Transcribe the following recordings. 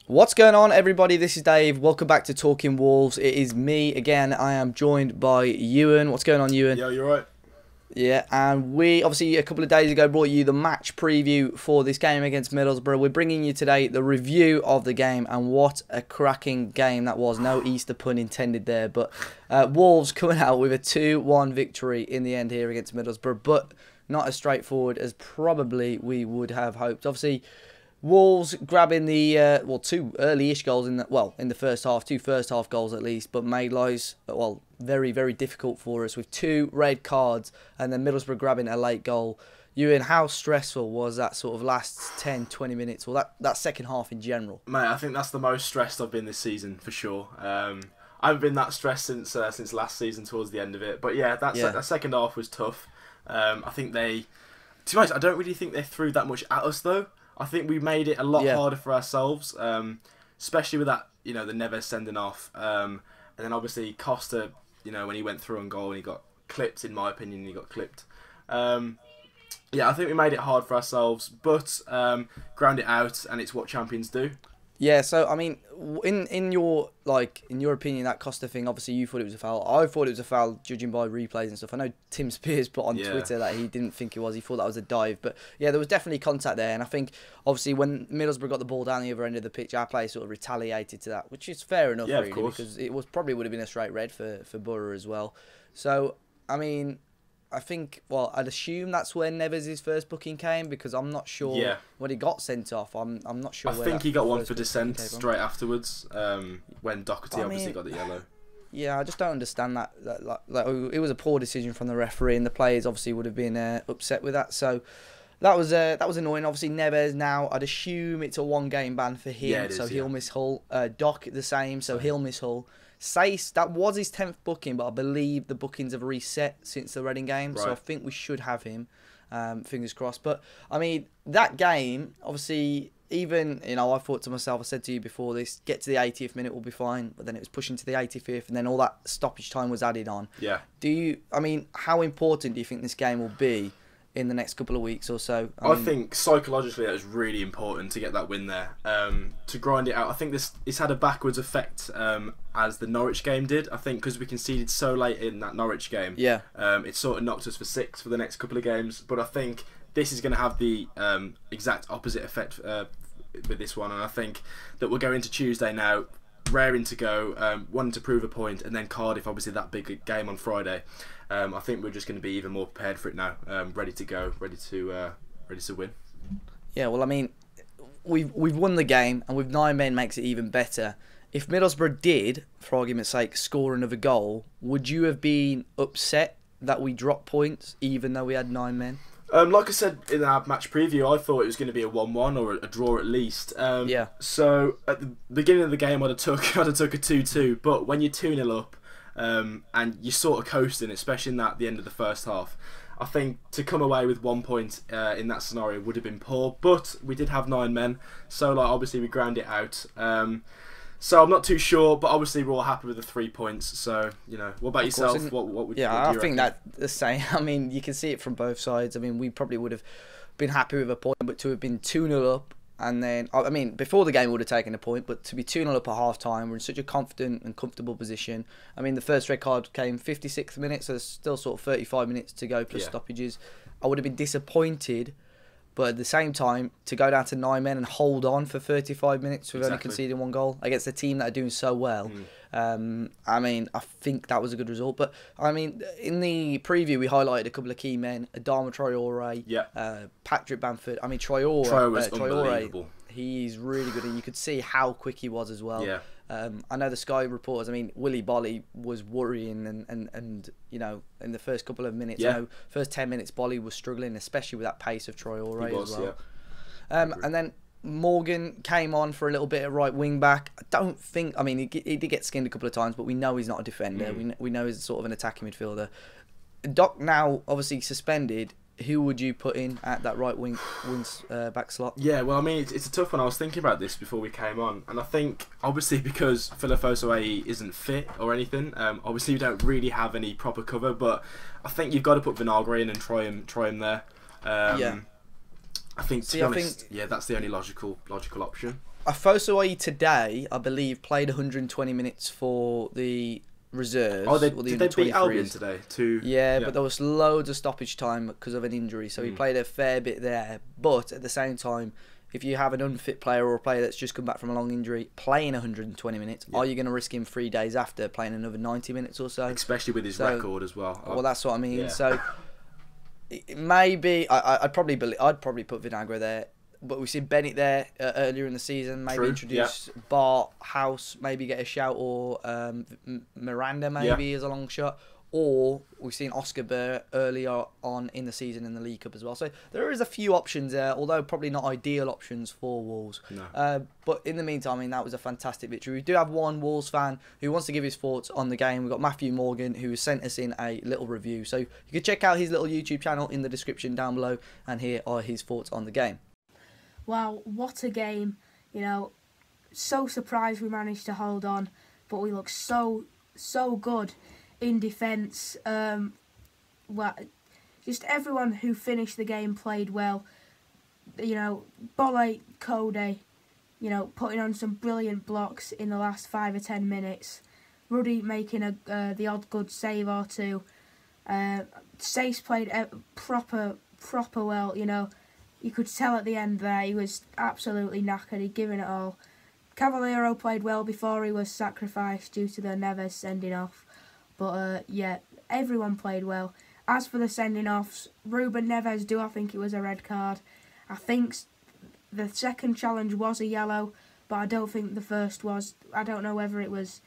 What's going on, everybody? This is Dave. Welcome back to Talking Wolves. It is me again. I am joined by Ewan. What's going on, Ewan? Yeah, you're right. Yeah, and we obviously a couple of days ago brought you the match preview for this game against Middlesbrough. We're bringing you today the review of the game, and what a cracking game that was. No Easter pun intended there, but Wolves coming out with a 2-1 victory in the end here against Middlesbrough, but not as straightforward as probably we would have hoped. Obviously, Wolves grabbing the two early-ish goals in the first half, two first half goals at least, but made lives very, very difficult for us with 2 red cards, and then Middlesbrough grabbing a late goal. Ewan, how stressful was that sort of last 10-20 minutes, or that second half in general? Mate, I think that's the most stressed I've been this season for sure. I haven't been that stressed since last season towards the end of it, but yeah, that second half was tough. I think to be honest, I don't really think they threw that much at us though. I think we made it a lot harder for ourselves, especially with that, the Neves sending off, and then obviously Costa, when he went through on goal and he got clipped. In my opinion, he got clipped. Yeah, I think we made it hard for ourselves, but ground it out, and it's what champions do. Yeah, so I mean, in your opinion, that Costa thing, obviously you thought it was a foul. I thought it was a foul, judging by replays and stuff. I know Tim Spears put on Twitter that he didn't think it was. He thought that was a dive, but yeah, there was definitely contact there. And I think obviously when Middlesbrough got the ball down the other end of the pitch, our players sort of retaliated to that, which is fair enough, really, because it probably would have been a straight red for Borough as well. So I mean, I think, I'd assume that's where Neves' first booking came, because I'm not sure when he got sent off. I'm not sure. I think he got one for dissent straight afterwards, when Doherty obviously got the yellow. Yeah, I just don't understand that. It was a poor decision from the referee, and the players obviously would have been upset with that. So that was annoying. Obviously, Neves now, I'd assume it's a 1-game ban for him, he'll miss Hull. Doc the same, so he'll miss Hull. Sace, that was his 10th booking, but I believe the bookings have reset since the Reading game, so I think we should have him. Fingers crossed. But I mean, that game, obviously, even I thought to myself, I said to you before this, get to the 80th minute, we'll be fine. But then it was pushing to the 85th, and then all that stoppage time was added on. Yeah. How important do you think this game will be in the next couple of weeks or so? I think psychologically that was really important to get that win there, to grind it out. I think it's had a backwards effect as the Norwich game did. I think because we conceded so late in that Norwich game, it sort of knocked us for 6 for the next couple of games. But I think this is going to have the exact opposite effect with this one, and I think that we'll go into Tuesday now raring to go, wanting to prove a point, and then Cardiff, obviously that big game on Friday. I think we're just going to be even more prepared for it now, ready to go, ready to win. Yeah, well, I mean, we've won the game, and with 9 men makes it even better. If Middlesbrough did, for argument's sake, score another goal, would you have been upset that we dropped points, even though we had 9 men? Like I said in our match preview, I thought it was going to be a 1-1 or a draw at least. So at the beginning of the game, I'd have took a 2-2. But when you're 2-0 up, and you're sort of coasting, especially in the end of the first half, I think to come away with 1 point in that scenario would have been poor. But we did have 9 men, so obviously we ground it out. So I'm not too sure, but obviously we're all happy with the 3 points. So what about yourself? What would you I think that's the same. I mean, you can see it from both sides. I mean, we probably would have been happy with a point, but to have been 2-0 up, and then before the game we would have taken a point, but to be 2-0 up at half time, we're in such a confident and comfortable position. I mean, the first red card came 56th minute, so there's still sort of 35 minutes to go plus stoppages. I would have been disappointed. But at the same time, to go down to 9 men and hold on for 35 minutes with only conceding 1 goal against a team that are doing so well, I think that was a good result. But I mean, in the preview, we highlighted a couple of key men: Adama Traore, Patrick Bamford. I mean, Traore was unbelievable. He's really good, and you could see how quick he was as well. Yeah. I know the Sky reporters, Willy Bolly was worrying, and in the first couple of minutes, first 10 minutes, Bolly was struggling, especially with that pace of Traore as well. And then Morgan came on for a little bit at right wing back. I don't think, he did get skinned a couple of times, but we know he's not a defender. We know he's sort of an attacking midfielder. Doc now obviously suspended. Who would you put in at that right wing back slot? Yeah, well, it's a tough one. I was thinking about this before we came on, and I think obviously because Filifoso isn't fit or anything, obviously we don't really have any proper cover. But I think you've got to put Vinagre in and try him there. I think to be honest, that's the only logical option. Fosuai today, I believe, played 120 minutes for the reserves. Oh, did they beat Albion today? Yeah, but there was loads of stoppage time because of an injury, so he played a fair bit there. But at the same time, if you have an unfit player or a player that's just come back from a long injury playing 120 minutes, are you going to risk him 3 days after playing another 90 minutes or so? Especially with his record as well. Well, that's what I mean. Yeah. So maybe I'd probably put Vinagre there. But we've seen Bennett there earlier in the season. Maybe introduce Bart, House, maybe get a shout, or Miranda maybe as a long shot. Or we've seen Oscar Burr earlier on in the season in the League Cup as well. So there is a few options there, although probably not ideal options for Wolves. No. But in the meantime, I mean, that was a fantastic victory. We do have one Wolves fan who wants to give his thoughts on the game. We've got Matthew Morgan, who sent us in a little review. So you can check out his little YouTube channel in the description down below, and here are his thoughts on the game. Well, what a game. You know, so surprised we managed to hold on, but we look so good in defence. Well, just everyone who finished the game played well. You know, Bolle, Cody, you know, putting on some brilliant blocks in the last 5 or 10 minutes. Ruddy making the odd good save or two. Sace played proper well, you know. You could tell at the end there he was absolutely knackered, he'd given it all. Cavallero played well before he was sacrificed due to the Neves sending off. But yeah, everyone played well. As for the sending offs, Ruben Neves, do I think it was a red card? I think the second challenge was a yellow, but I don't think the first was. I don't know whether it was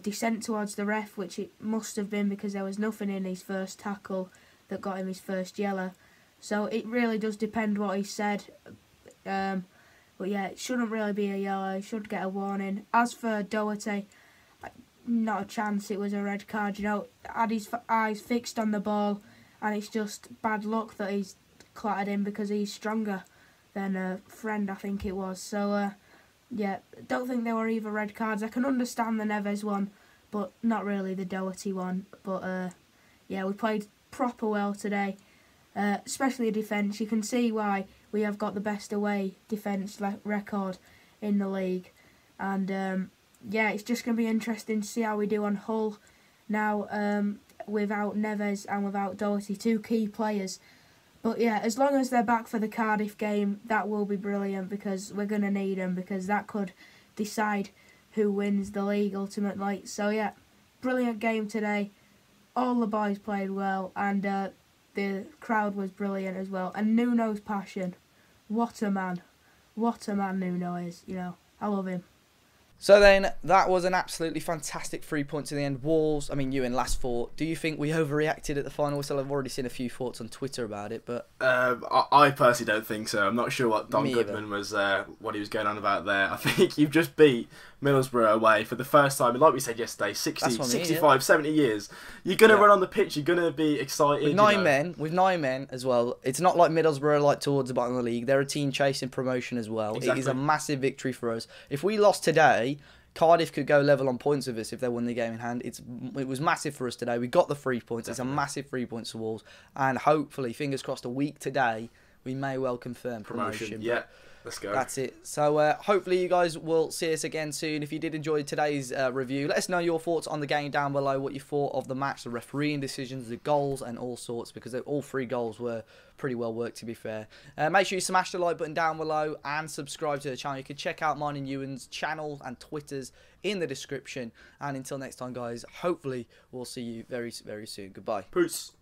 dissent towards the ref, which it must have been because there was nothing in his first tackle that got him his first yellow. So it really does depend what he said. But yeah, it shouldn't really be a yellow. He should get a warning. As for Doherty, not a chance. It was a red card. You know, had his eyes fixed on the ball, and it's just bad luck that he's clattered him because he's stronger than a friend, I think it was. So yeah, don't think they were either red cards. I can understand the Neves one, but not really the Doherty one. But yeah, we played proper well today. Especially defence. You can see why we have got the best away defence record in the league. And yeah, it's just going to be interesting to see how we do on Hull now without Neves and without Doherty, 2 key players. But yeah, as long as they're back for the Cardiff game, that will be brilliant because we're going to need them, because that could decide who wins the league ultimately. So yeah, brilliant game today. All the boys played well, and the crowd was brilliant as well. And Nuno's passion. What a man. What a man Nuno is, you know. I love him. So then, that was an absolutely fantastic 3 points in the end. Wolves, I mean, Ewan, last thought. Do you think we overreacted at the final whistle? I've already seen a few thoughts on Twitter about it, but... I personally don't think so. I'm not sure what Don Goodman was, what he was going on about there. I think you've just beat Middlesbrough away for the first time, and like we said yesterday, 65, 70 years. You're going to run on the pitch, you're going to be excited. With nine men as well. It's not like Middlesbrough like towards the bottom of the league. They're a team chasing promotion as well. Exactly. It is a massive victory for us. If we lost today, Cardiff could go level on points with us if they won the game in hand. It was massive for us today. We got the 3 points. Definitely. It's a massive 3 points for Wolves. And hopefully, fingers crossed, a week today, we may well confirm promotion. Yeah, let's go. That's it. So hopefully you guys will see us again soon. If you did enjoy today's review, let us know your thoughts on the game down below, what you thought of the match, the refereeing decisions, the goals and all sorts, because all 3 goals were pretty well worked, to be fair. Make sure you smash the like button down below and subscribe to the channel. You can check out mine and Ewan's channel and Twitters in the description. And until next time, guys, hopefully we'll see you very, very soon. Goodbye. Peace.